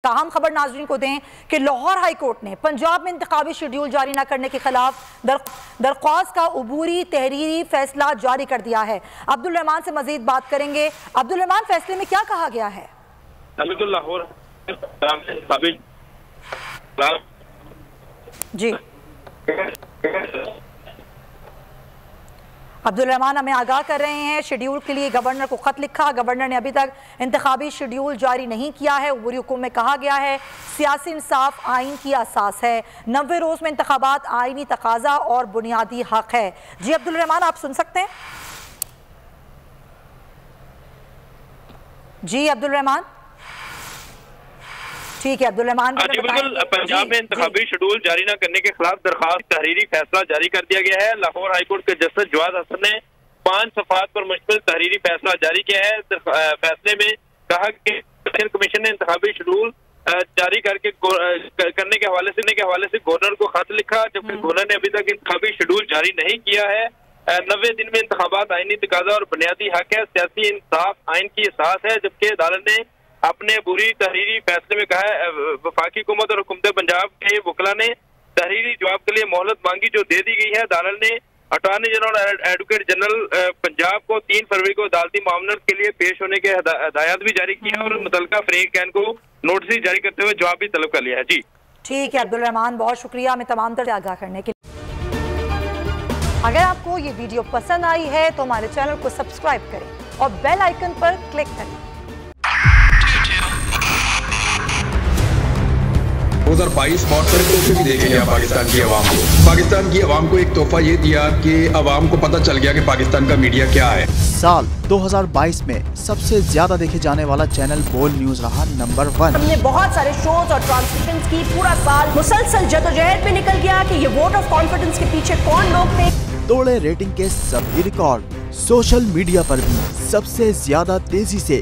ताहम खबर नाज़रीन को दें कि लाहौर हाई कोर्ट ने पंजाब में इंतखाबी शेड्यूल जारी न करने के खिलाफ दरख्वास्त का अबूरी तहरीरी फैसला जारी कर दिया है। अब्दुल रहमान से मजीद बात करेंगे। अब्दुल रहमान, फैसले में क्या कहा गया है? जी अब्दुल रहमान हमें आगाह कर रहे हैं, शेड्यूल के लिए गवर्नर को खत लिखा, गवर्नर ने अभी तक इंतखाबी शेड्यूल जारी नहीं किया है। अबूरी हुक्म में कहा गया है सियासी इंसाफ आइन की असास है, 90 रोज में इंतखाबात आइनी तकाजा और बुनियादी हक है। जी अब्दुल रहमान, आप सुन सकते हैं? जी अब्दुल रहमान, ठीक है। अब्दुल रहमान, बिल्कुल, पंजाब में इंतखाबी शेड्यूल जारी न करने के खिलाफ दरखास्त तहरीरी फैसला जारी कर दिया गया है। लाहौर हाईकोर्ट के जस्टिस जवाद हसन ने 5 सफ़ात पर मुश्तमिल तहरीरी फैसला जारी किया है। फैसले में कहा कि इलेक्शन कमीशन ने इंतखाबी शेड्यूल जारी करने के हवाले से गवर्नर को खत लिखा, जबकि गवर्नर ने अभी तक इंतखाबी शेड्यूल जारी नहीं किया है। 90 दिन में इंतखाबात आइनी तकाजा और बुनियादी हक है, सियासी इंसाफ आइन की असास है। जबकि अदालत ने अपने बुरी तहरीरी फैसले में कहा है वफाकी हुकूमत और हुकूमत पंजाब के वकला ने तहरीरी जवाब के लिए मोहलत मांगी जो दे दी गई है। अदालत ने अटॉर्नी जनरल और एडवोकेट जनरल पंजाब को 3 फरवरी को अदालती मामलत के लिए पेश होने के हदायत भी जारी की है और मुतल्लिका फरीक कैन को नोटिस जारी करते हुए जवाब भी तलब कर लिया है। जी ठीक है अब्दुल रहमान, बहुत शुक्रिया हमें तमाम तरह आगाह करने के लिए। अगर आपको ये वीडियो पसंद आई है तो हमारे चैनल को सब्सक्राइब करें और बेल आइकन पर क्लिक करें। 2022 बहुत सारे तोहफे भी देखे गया पाकिस्तान की अवाम को एक तोहफा ये दिया कि अवाम को पता चल गया कि पाकिस्तान का मीडिया क्या है। साल 2022 में सबसे ज्यादा देखे जाने वाला चैनल बोल न्यूज रहा नंबर 1। हमने बहुत सारे शोज और ट्रांसमिशंस की, पूरा साल मुसलसल जदोजहद में निकल गया कि ये वोट ऑफ कॉन्फिडेंस के पीछे कौन लोग थे। तोड़े रेटिंग के सभी रिकॉर्ड, सोशल मीडिया पर भी सबसे ज्यादा तेजी से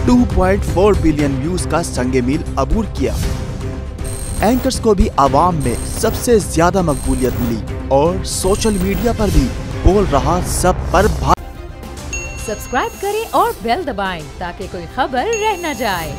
2.4 बिलियन व्यूज का संगे मील अबूर किया। एंकर्स को भी आवाम में सबसे ज्यादा मकबूलियत मिली और सोशल मीडिया पर भी बोल रहा सब पर सब्सक्राइब करें और बेल दबाएं ताकि कोई खबर रह न जाए।